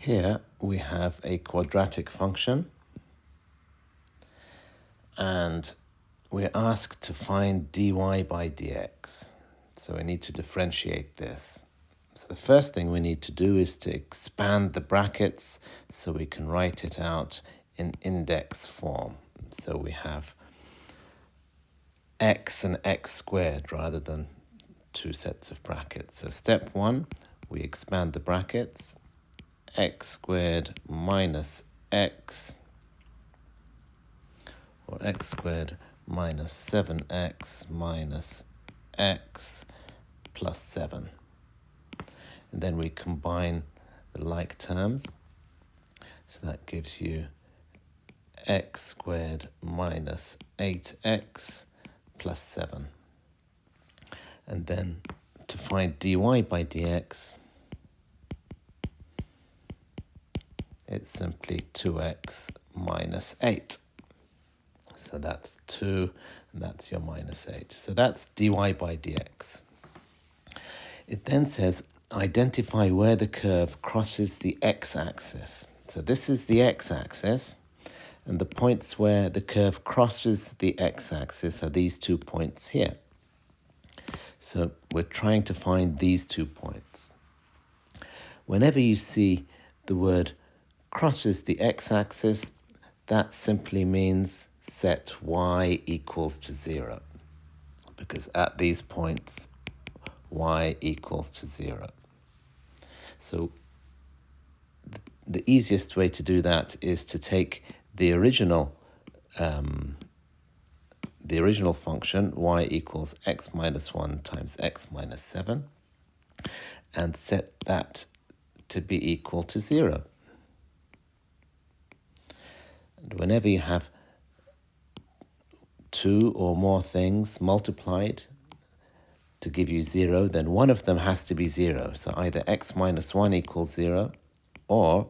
Here we have a quadratic function and we're asked to find dy by dx. So we need to differentiate this. So the first thing we need to do is to expand the brackets so we can write it out in index form. So we have x and x squared rather than two sets of brackets. So step one, we expand the brackets. X squared minus x, or x squared minus 7x minus x plus 7. And then we combine the like terms. So that gives you x squared minus 8x plus 7. And then to find dy by dx, it's simply 2x minus 8. So that's 2, and that's your minus 8. So that's dy by dx. It then says, identify where the curve crosses the x-axis. So this is the x-axis, and the points where the curve crosses the x-axis are these 2 points here. So we're trying to find these 2 points. Whenever you see the word crosses the x-axis, that simply means set y equals to 0, because at these points y equals to 0. So the easiest way to do that is to take the original function y equals x minus 1 times x minus 7 and set that to be equal to 0. And whenever you have 2 or more things multiplied to give you 0, then one of them has to be 0. So either x minus 1 equals 0 or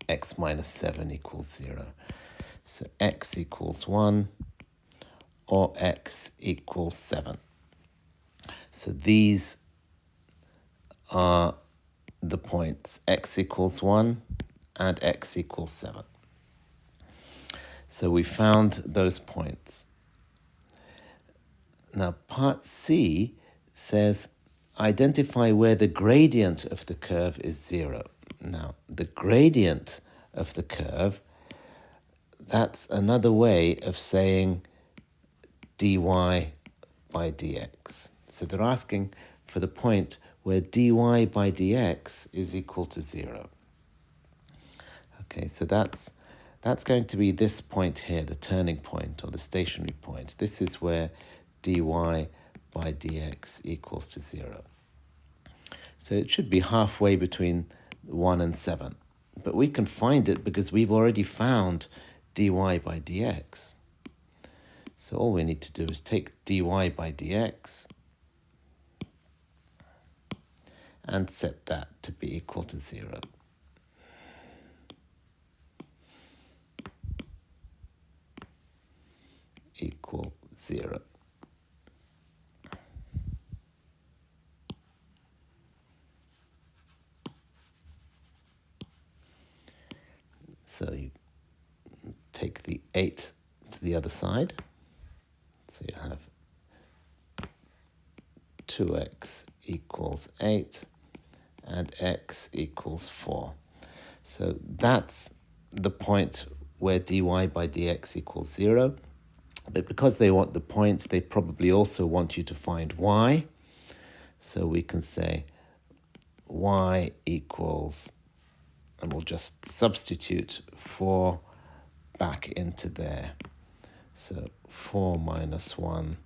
x minus 7 equals 0. So x equals 1 or x equals 7. So these are the points x equals 1 and x equals 7. So we found those points. Now part C says identify where the gradient of the curve is 0. Now the gradient of the curve, that's another way of saying dy by dx. So they're asking for the point where dy by dx is equal to 0. Okay, so that's going to be this point here, the turning point or the stationary point. This is where dy by dx equals to 0. So it should be halfway between 1 and 7. But we can find it because we've already found dy by dx. So all we need to do is take dy by dx and set that to be equal to 0. Equal 0. So you take the 8 to the other side. So you have 2x equals 8 and x equals 4. So that's the point where dy by dx equals 0. But because they want the point, they probably also want you to find y. So we can say y equals, and we'll just substitute 4 back into there. So 4 minus 1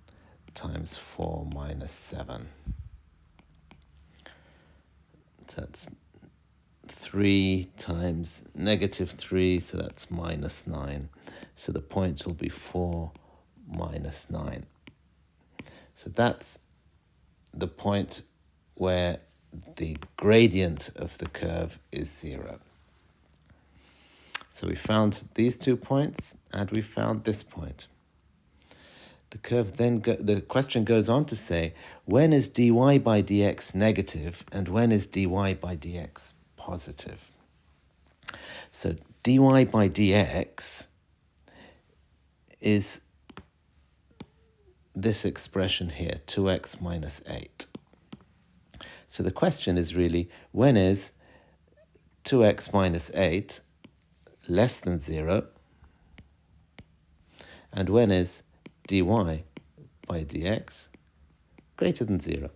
times 4 minus 7. That's 3 times negative 3, so that's minus 9. So the point will be 4 minus 9. So that's the point where the gradient of the curve is 0. So we found these 2 points and we found this point. The curve then the question goes on to say, when is dy by dx negative and when is dy by dx positive? So dy by dx is this expression here, 2x minus 8. So the question is really, when is 2x minus 8 less than 0? And when is dy by dx greater than 0?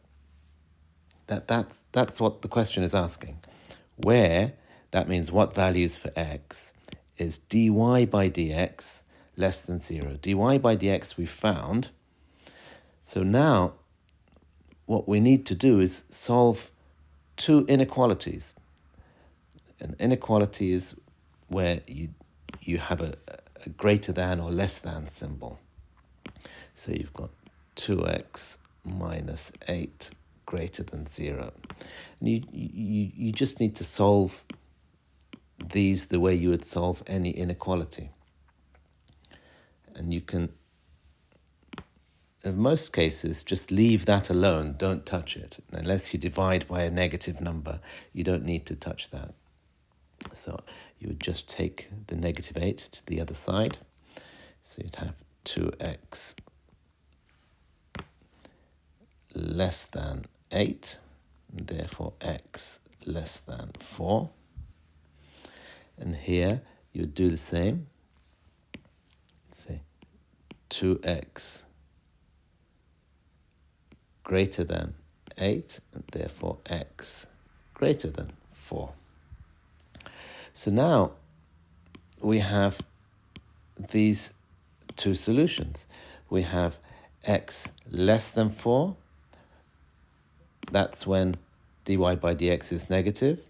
That's what the question is asking. Where, that means what values for x, is dy by dx less than 0? Dy by dx we found. So now what we need to do is solve two inequalities. An inequality is where you have a greater than or less than symbol. So you've got 2x minus 8 greater than 0. And you just need to solve these the way you would solve any inequality. And you can, in most cases, just leave that alone. Don't touch it. Unless you divide by a negative number, you don't need to touch that. So you would just take the negative 8 to the other side. So you'd have 2x less than 8, and therefore x less than 4. And here you would do the same. Say 2x greater than 8, and therefore x greater than 4. So now we have these two solutions. We have x less than 4. That's when dy by dx is negative.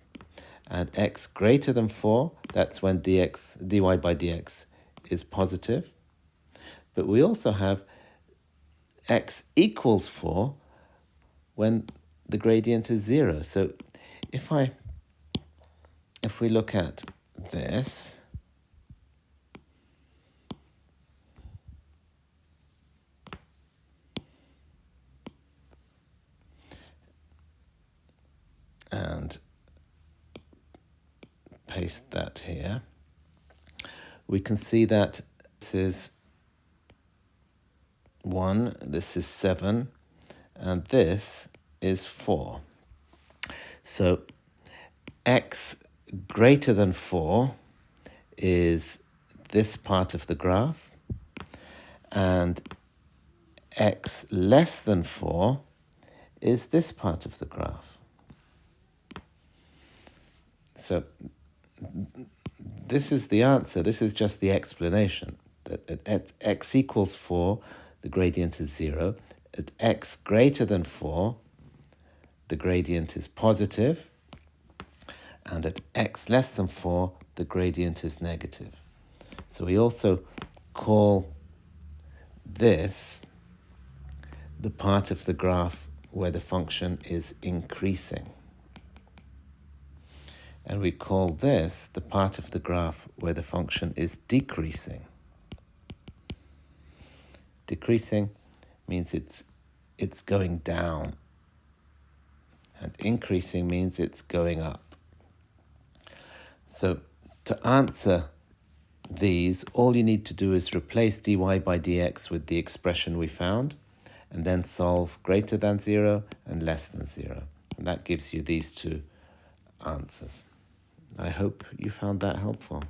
And x greater than 4, that's when dy by dx is positive. But we also have x equals 4 when the gradient is 0. So if we look at this, and paste that here, we can see that this is 1, this is 7, and this is 4. So x greater than 4 is this part of the graph, and x less than 4 is this part of the graph. So this is the answer. This is just the explanation. That at x equals 4, the gradient is 0. At x greater than 4, the gradient is positive. And at x less than 4, the gradient is negative. So we also call this the part of the graph where the function is increasing. And we call this the part of the graph where the function is decreasing. Decreasing means it's going down, and increasing means it's going up. So to answer these, all you need to do is replace dy by dx with the expression we found, and then solve greater than 0 and less than 0. And that gives you these two answers. I hope you found that helpful.